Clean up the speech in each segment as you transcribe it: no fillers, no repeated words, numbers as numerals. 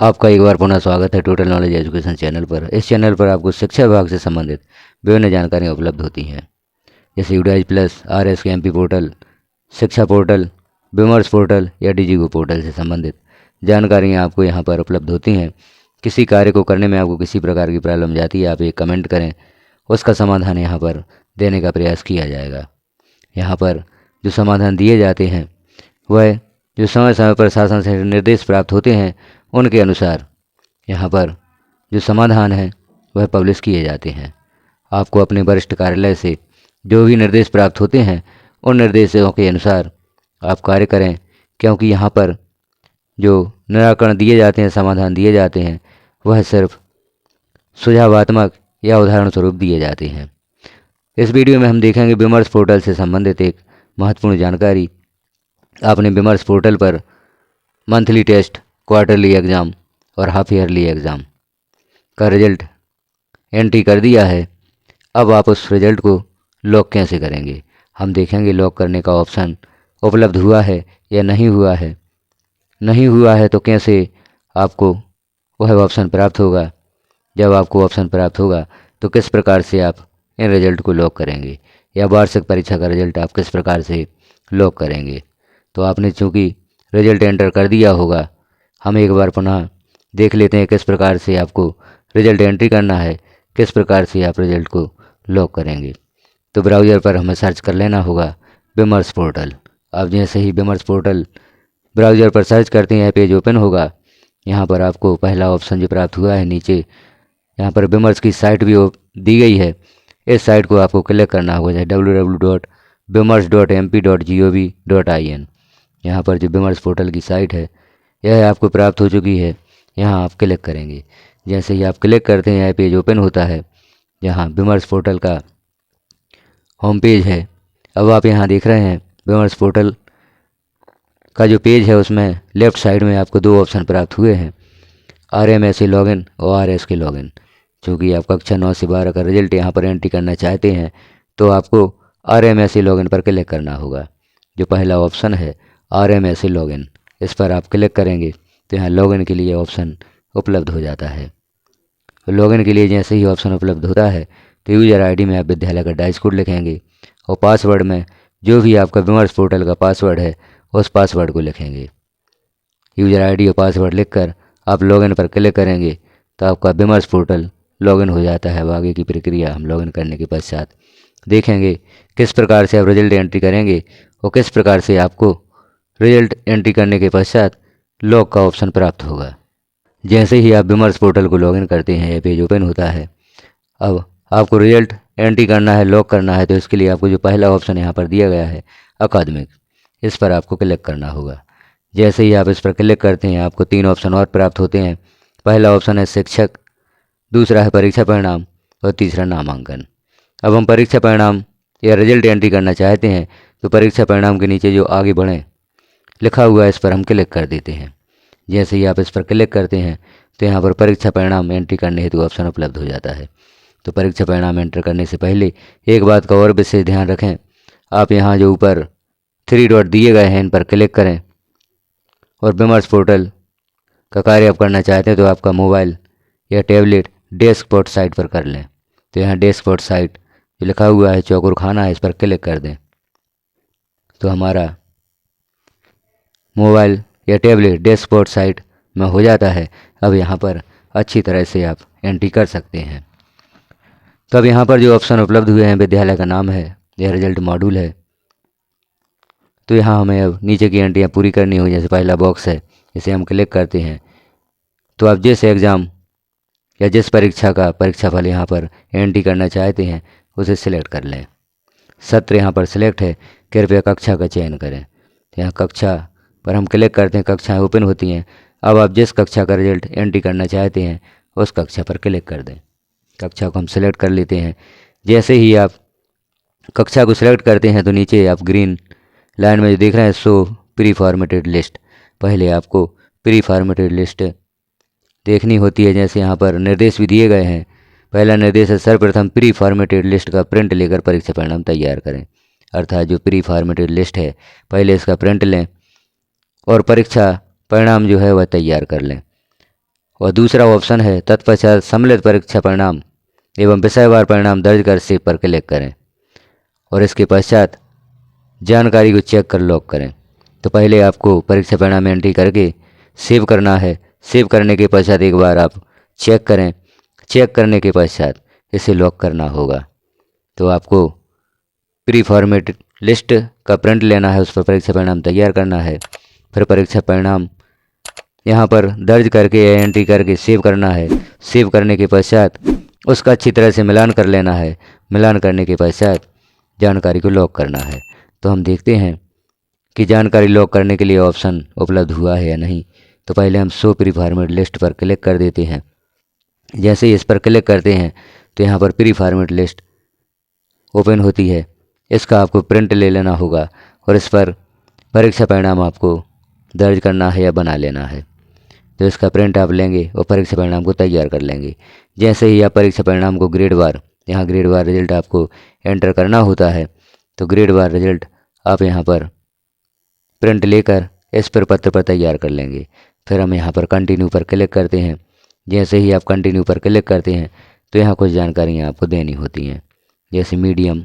आपका एक बार पुनः स्वागत है टोटल नॉलेज एजुकेशन चैनल पर। इस चैनल पर आपको शिक्षा विभाग से संबंधित विभिन्न जानकारियाँ उपलब्ध होती हैं, जैसे यूडाइज प्लस, RS के MP पोर्टल, शिक्षा पोर्टल, विमर्श पोर्टल या DigiGo पोर्टल से संबंधित जानकारियाँ आपको यहाँ पर उपलब्ध होती हैं। किसी कार्य को करने में आपको किसी प्रकार की प्रॉब्लम जाती है, आप एक कमेंट करें, उसका समाधान यहाँ पर देने का प्रयास किया जाएगा। यहाँ पर जो समाधान दिए जाते हैं वह जो समय समय पर शासन से निर्देश प्राप्त होते हैं उनके अनुसार यहाँ पर जो समाधान है वह पब्लिश किए जाते हैं। आपको अपने वरिष्ठ कार्यालय से जो भी निर्देश प्राप्त होते हैं उन निर्देशों के अनुसार आप कार्य करें, क्योंकि यहाँ पर जो निराकरण दिए जाते हैं, समाधान दिए जाते हैं, वह सिर्फ सुझावात्मक या उदाहरण स्वरूप दिए जाते हैं। इस वीडियो में हम देखेंगे विमर्श पोर्टल से संबंधित एक महत्वपूर्ण जानकारी। आपने विमर्श पोर्टल पर मंथली टेस्ट, क्वार्टरली एग्ज़ाम और हाफ ईयरली एग्ज़ाम का रिजल्ट एंट्री कर दिया है। अब आप उस रिजल्ट को लॉक कैसे करेंगे, हम देखेंगे लॉक करने का ऑप्शन उपलब्ध हुआ है या नहीं हुआ है। नहीं हुआ है तो कैसे आपको वह ऑप्शन प्राप्त होगा। जब आपको ऑप्शन प्राप्त होगा तो किस प्रकार से आप इन रिजल्ट को लॉक करेंगे, या वार्षिक परीक्षा का रिजल्ट आप किस प्रकार से लॉक करेंगे। तो आपने चूँकि रिजल्ट एंटर कर दिया होगा, हम एक बार पुनः देख लेते हैं किस प्रकार से आपको रिजल्ट एंट्री करना है, किस प्रकार से आप रिजल्ट को लॉक करेंगे। तो ब्राउज़र पर हमें सर्च कर लेना होगा विमर्श पोर्टल। आप जैसे ही विमर्श पोर्टल ब्राउज़र पर सर्च करते हैं पेज ओपन होगा। यहाँ पर आपको पहला ऑप्शन जो प्राप्त हुआ है नीचे, यहाँ पर विमर्श की साइट भी दी गई है। इस साइट को आपको क्लिक करना होगा, जैसे www.vimarsh.mp.gov.in। यहाँ पर जो विमर्श पोर्टल की साइट है यह आपको प्राप्त हो चुकी है। यहाँ आप क्लिक करेंगे। जैसे ही आप क्लिक करते हैं यह पेज ओपन होता है, जहाँ विमर्श पोर्टल का होम पेज है। अब आप यहाँ देख रहे हैं विमर्श पोर्टल का जो पेज है उसमें लेफ़्ट साइड में आपको दो ऑप्शन प्राप्त हुए हैं, RMSA लॉगिन और RSK लॉगिन। चूँकि आप कक्षा 9 से 12 का रिजल्ट यहाँ पर एंट्री करना चाहते हैं तो आपको RMSA लॉगिन पर क्लिक करना होगा। जो पहला ऑप्शन है RMSA लॉगिन, इस पर आप क्लिक करेंगे तो यहाँ लॉगिन के लिए ऑप्शन उपलब्ध हो जाता है। लॉगिन के लिए जैसे ही ऑप्शन उपलब्ध होता है तो यूज़र ID में आप विद्यालय का डाइस कोड लिखेंगे और पासवर्ड में जो भी आपका विमर्श पोर्टल का पासवर्ड है उस पासवर्ड को लिखेंगे। यूज़र ID और पासवर्ड लिखकर आप लॉगिन पर क्लिक करेंगे तो आपका विमर्श पोर्टल लॉगिन हो जाता है। अब आगे की प्रक्रिया हम लॉगिन करने के पश्चात देखेंगे किस प्रकार से आप रिजल्ट एंट्री करेंगे और किस प्रकार से आपको रिजल्ट एंट्री करने के पश्चात लॉक का ऑप्शन प्राप्त होगा। जैसे ही आप विमर्श पोर्टल को लॉगिन करते हैं यह पेज ओपन होता है। अब आपको रिजल्ट एंट्री करना है, लॉक करना है, तो इसके लिए आपको जो पहला ऑप्शन यहाँ पर दिया गया है अकादमिक, इस पर आपको क्लिक करना होगा। जैसे ही आप इस पर क्लिक करते हैं आपको 3 ऑप्शन और प्राप्त होते हैं। पहला ऑप्शन है शिक्षक, दूसरा है परीक्षा परिणाम और तीसरा नामांकन। अब हम परीक्षा परिणाम या रिजल्ट एंट्री करना चाहते हैं तो परीक्षा परिणाम के नीचे जो आगे बढ़ें लिखा हुआ है इस पर हम क्लिक कर देते हैं। जैसे ही आप इस पर क्लिक करते हैं तो यहाँ पर परीक्षा परिणाम एंट्री करने हेतु ऑप्शन उपलब्ध हो जाता है। तो परीक्षा परिणाम एंटर करने से पहले एक बात का और विशेष ध्यान रखें, आप यहाँ जो ऊपर 3 डॉट दिए गए हैं इन पर क्लिक करें और विमर्श पोर्टल का कार्य आप करना चाहते हैं तो आपका मोबाइल या टैबलेट डेस्कटॉप साइट पर कर लें। तो यहाँ डेस्कटॉप साइट जो लिखा हुआ है चौकुर खाना है, इस पर क्लिक कर दें तो हमारा मोबाइल या टैबलेट डेस्कटॉप साइट में हो जाता है। अब यहाँ पर अच्छी तरह से आप एंट्री कर सकते हैं। तो अब यहाँ पर जो ऑप्शन उपलब्ध हुए हैं, विद्यालय का नाम है या रिजल्ट मॉड्यूल है, तो यहाँ हमें अब नीचे की एंट्रियाँ पूरी करनी हो। जैसे पहला बॉक्स है, इसे हम क्लिक करते हैं तो आप जिस एग्ज़ाम या जिस परीक्षा का परीक्षाफल यहाँ पर एंट्री करना चाहते हैं उसे सिलेक्ट कर लें। सत्र यहाँ पर सिलेक्ट है, कृपया कक्षा का चयन करें। तो यहाँ कक्षा पर हम क्लिक करते हैं, कक्षाएं ओपन होती हैं। अब आप जिस कक्षा का रिजल्ट एंट्री करना चाहते हैं उस कक्षा पर क्लिक कर दें। कक्षा को हम सिलेक्ट कर लेते हैं। जैसे ही आप कक्षा को सिलेक्ट करते हैं तो नीचे आप ग्रीन लाइन में जो देख रहे हैं शो प्री फॉर्मेटेड लिस्ट, पहले आपको प्री फॉर्मेटेड लिस्ट देखनी होती है। जैसे यहाँ पर निर्देश भी दिए गए हैं। पहला निर्देश है सर्वप्रथम प्री फॉर्मेटेड लिस्ट का प्रिंट लेकर परीक्षा परिणाम तैयार करें। अर्थात जो प्री फॉर्मेटेड लिस्ट है पहले इसका प्रिंट लें और परीक्षा परिणाम जो है वह तैयार कर लें। और दूसरा ऑप्शन है तत्पश्चात सम्मिलित परीक्षा परिणाम एवं विषयवार परिणाम दर्ज कर सेव पर क्लिक करें और इसके पश्चात जानकारी को चेक कर लॉक करें। तो पहले आपको परीक्षा परिणाम एंट्री करके सेव करना है। सेव करने के पश्चात एक बार आप चेक करें। चेक करने के पश्चात इसे लॉक करना होगा। तो आपको प्री फॉर्मेट लिस्ट का प्रिंट लेना है, उस पर परीक्षा परिणाम तैयार करना है। फिर परीक्षा परिणाम यहाँ पर दर्ज करके एंट्री करके सेव करना है। सेव करने के पश्चात उसका अच्छी तरह से मिलान कर लेना है। मिलान करने के पश्चात जानकारी को लॉक करना है। तो हम देखते हैं कि जानकारी लॉक करने के लिए ऑप्शन उपलब्ध हुआ है या नहीं। तो पहले हम शो प्री फॉर्मेट लिस्ट पर क्लिक कर देते हैं। जैसे ही इस पर क्लिक करते हैं तो यहाँ पर प्री फॉर्मेट लिस्ट ओपन होती है। इसका आपको प्रिंट ले लेना होगा और इस पर परीक्षा परिणाम आपको दर्ज करना है या बना लेना है। तो इसका प्रिंट आप लेंगे और परीक्षा परिणाम को तैयार कर लेंगे। जैसे ही आप परीक्षा परिणाम को ग्रेड वार, यहाँ ग्रेड वार रिजल्ट आपको एंटर करना होता है, तो ग्रेड वार रिजल्ट आप यहाँ पर प्रिंट लेकर इस पर पत्र पर तैयार कर लेंगे। फिर हम यहाँ पर कंटिन्यू पर क्लिक करते हैं। जैसे ही आप कंटिन्यू पर क्लिक करते हैं तो यहाँ कुछ जानकारियाँ आपको देनी होती हैं। जैसे मीडियम,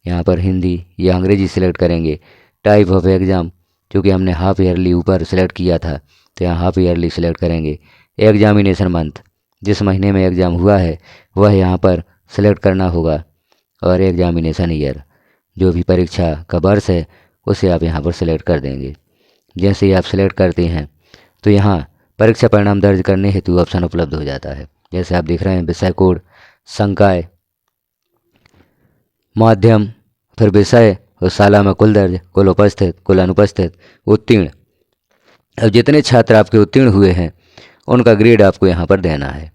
यहाँ पर हिंदी या अंग्रेजी सिलेक्ट करेंगे। टाइप ऑफ एग्ज़ाम, चूँकि हमने हाफ ईयरली ऊपर सेलेक्ट किया था तो यहाँ हाफ ईयरली सिलेक्ट करेंगे। एग्जामिनेशन मंथ, जिस महीने में एग्ज़ाम हुआ है वह यहाँ पर सिलेक्ट करना होगा। और एग्जामिनेशन ईयर, जो भी परीक्षा का वर्ष है उसे आप यहाँ पर सिलेक्ट कर देंगे। जैसे ही आप सिलेक्ट करते हैं तो यहाँ परीक्षा परिणाम दर्ज करने हेतु ऑप्शन उपलब्ध हो जाता है। जैसे आप देख रहे हैं विषय कोड, संकाय, माध्यम, फिर विषय और शाला में कुल दर्ज, कुल उपस्थित, कुल अनुपस्थित, उत्तीर्ण। अब जितने छात्र आपके उत्तीर्ण हुए हैं उनका ग्रेड आपको यहाँ पर देना है।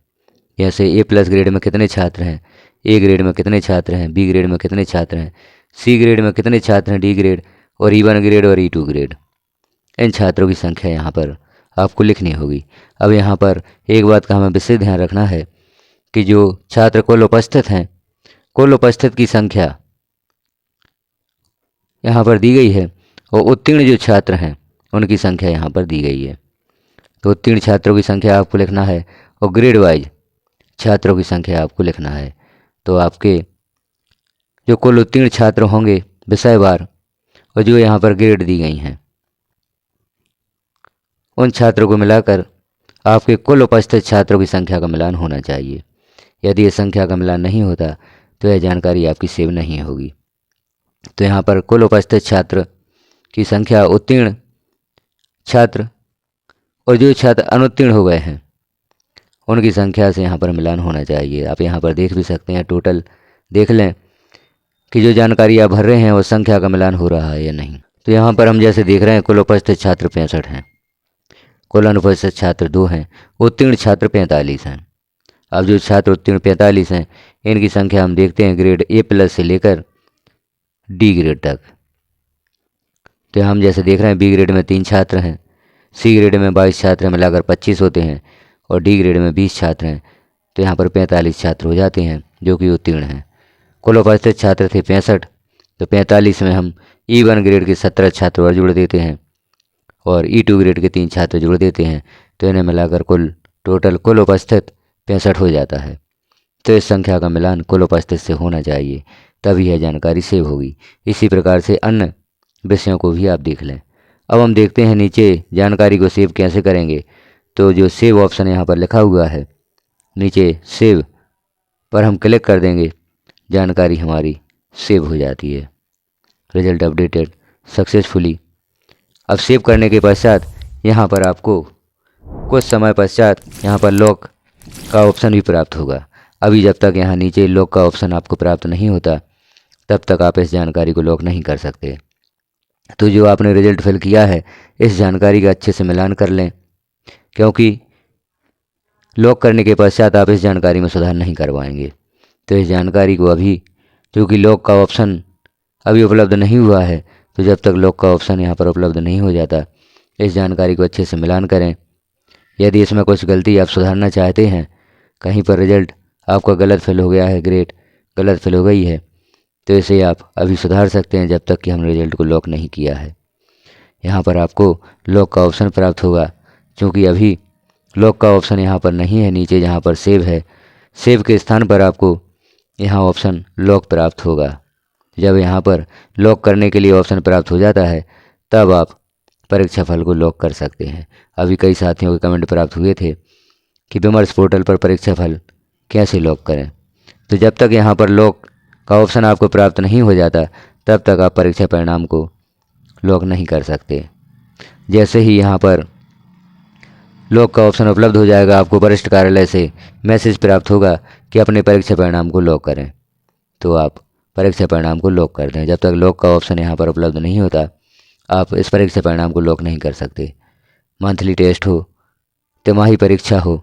जैसे A+ ग्रेड में कितने छात्र हैं, A ग्रेड में कितने छात्र हैं, B ग्रेड में कितने छात्र हैं, C ग्रेड में कितने छात्र हैं, D ग्रेड और E1 ग्रेड और E2 ग्रेड। इन छात्रों की संख्या यहाँ पर आपको लिखनी होगी। अब यहाँ पर एक बात का हमें विशेष ध्यान रखना है कि जो छात्र कुल उपस्थित हैं, कुल उपस्थित की संख्या यहाँ पर दी गई है और उत्तीर्ण जो छात्र हैं उनकी संख्या यहाँ पर दी गई है। तो उत्तीर्ण छात्रों की संख्या आपको लिखना है और ग्रेड वाइज छात्रों की संख्या आपको लिखना है। तो आपके जो कुल उत्तीर्ण छात्र होंगे विषयवार और जो यहाँ पर ग्रेड दी गई हैं उन छात्रों को मिलाकर आपके कुल उपस्थित छात्रों की संख्या का मिलान होना चाहिए। यदि ये संख्या का मिलान नहीं होता तो यह जानकारी आपकी सेव नहीं होगी। तो यहाँ पर कुल उपस्थित छात्र की संख्या, उत्तीर्ण छात्र और जो छात्र अनुत्तीर्ण हो गए हैं उनकी संख्या से यहाँ पर मिलान होना चाहिए। आप यहाँ पर देख भी सकते हैं, टोटल देख लें कि जो जानकारी आप भर रहे हैं उस संख्या का मिलान हो रहा है या नहीं। तो यहाँ पर हम जैसे देख रहे हैं कुल उपस्थित छात्र 65 हैं, कुल अनुपस्थित छात्र 2 हैं, उत्तीर्ण छात्र 45 हैं। अब जो छात्र उत्तीर्ण 45 हैं इनकी संख्या हम देखते हैं ग्रेड A+ से लेकर D ग्रेड तक। तो हम जैसे देख रहे हैं B ग्रेड में 3 छात्र हैं, C ग्रेड में 22 छात्र हैं, मिलाकर 25 होते हैं और D ग्रेड में 20 छात्र हैं। तो यहाँ पर 45 छात्र हो जाते हैं जो कि उत्तीर्ण हैं। कुल उपस्थित छात्र थे 65, तो 45 में हम E1 ग्रेड के 17 छात्र और जुड़ देते हैं और E2 ग्रेड के 3 छात्र जुड़ देते हैं। तो इन्हें मिलाकर टोटल कुल उपस्थित 65 हो जाता है। तो इस संख्या का मिलान कुल उपस्थित से होना चाहिए, तभी यह जानकारी सेव होगी। इसी प्रकार से अन्य विषयों को भी आप देख लें। अब हम देखते हैं नीचे जानकारी को सेव कैसे करेंगे। तो जो सेव ऑप्शन यहाँ पर लिखा हुआ है नीचे, सेव पर हम क्लिक कर देंगे, जानकारी हमारी सेव हो जाती है। Result updated successfully. अब सेव करने के पश्चात यहाँ पर आपको कुछ समय पश्चात यहाँ पर लॉक का ऑप्शन भी प्राप्त होगा। अभी जब तक यहाँ नीचे लॉक का ऑप्शन आपको प्राप्त नहीं होता तब तक आप इस जानकारी को लॉक नहीं कर सकते। तो जो आपने रिजल्ट फिल किया है इस जानकारी का अच्छे से मिलान कर लें, क्योंकि लॉक करने के पश्चात आप इस जानकारी में सुधार नहीं कर पाएंगे। तो इस जानकारी को अभी, क्योंकि लॉक का ऑप्शन अभी उपलब्ध नहीं हुआ है, तो जब तक लॉक का ऑप्शन यहाँ पर उपलब्ध नहीं हो जाता इस जानकारी को अच्छे से मिलान करें। यदि इसमें कुछ गलती आप सुधारना चाहते हैं, कहीं पर रिजल्ट आपका गलत फिल हो गया है, ग्रेड गलत फिल हो गई है, तो इसे आप अभी सुधार सकते हैं जब तक कि हमने रिजल्ट को लॉक नहीं किया है। यहाँ पर आपको लॉक का ऑप्शन प्राप्त होगा, क्योंकि अभी लॉक का ऑप्शन यहाँ पर नहीं है। नीचे जहाँ पर सेव है, सेव के स्थान पर आपको यहाँ ऑप्शन लॉक प्राप्त होगा। जब यहाँ पर लॉक करने के लिए ऑप्शन प्राप्त हो जाता है तब आप परीक्षा फल को लॉक कर सकते हैं। अभी कई साथियों के कमेंट प्राप्त हुए थे कि विमर्श पोर्टल पर परीक्षा फल कैसे लॉक करें। तो जब तक यहाँ पर लॉक का ऑप्शन आपको प्राप्त नहीं हो जाता तब तक आप परीक्षा परिणाम को लॉक नहीं कर सकते। जैसे ही यहाँ पर लॉक का ऑप्शन उपलब्ध हो जाएगा, आपको वरिष्ठ कार्यालय से मैसेज प्राप्त होगा कि अपने परीक्षा परिणाम को लॉक करें, तो आप परीक्षा परिणाम को लॉक कर दें। जब तक लॉक का ऑप्शन यहाँ पर उपलब्ध नहीं होता आप इस परीक्षा परिणाम को लॉक नहीं कर सकते। मंथली टेस्ट हो, तिमाही परीक्षा हो,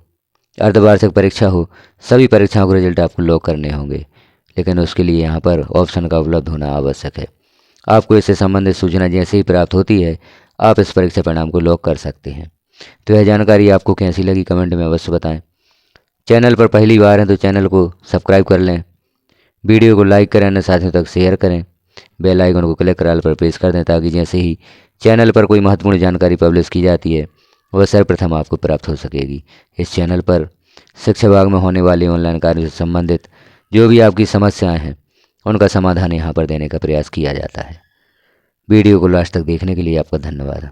अर्धवार्षिक परीक्षा हो, सभी परीक्षाओं के रिजल्ट आपको लॉक करने होंगे, लेकिन उसके लिए यहाँ पर ऑप्शन का उपलब्ध होना आवश्यक है। आपको इससे संबंधित सूचना जैसे ही प्राप्त होती है आप इस परीक्षा परिणाम को लॉक कर सकते हैं। तो यह जानकारी आपको कैसी लगी कमेंट में अवश्य बताएं। चैनल पर पहली बार हैं तो चैनल को सब्सक्राइब कर लें, वीडियो को लाइक करें, अन्य साथियों तक शेयर करें, बेल आइकन को क्लिक कर ऑल पर प्रेस कर दें ताकि जैसे ही चैनल पर कोई महत्वपूर्ण जानकारी पब्लिश की जाती है वह सर्वप्रथम आपको प्राप्त हो सकेगी। इस चैनल पर शिक्षा विभाग में होने वाले ऑनलाइन कार्यों से संबंधित जो भी आपकी समस्याएं हैं उनका समाधान यहाँ पर देने का प्रयास किया जाता है। वीडियो को लास्ट तक देखने के लिए आपका धन्यवाद।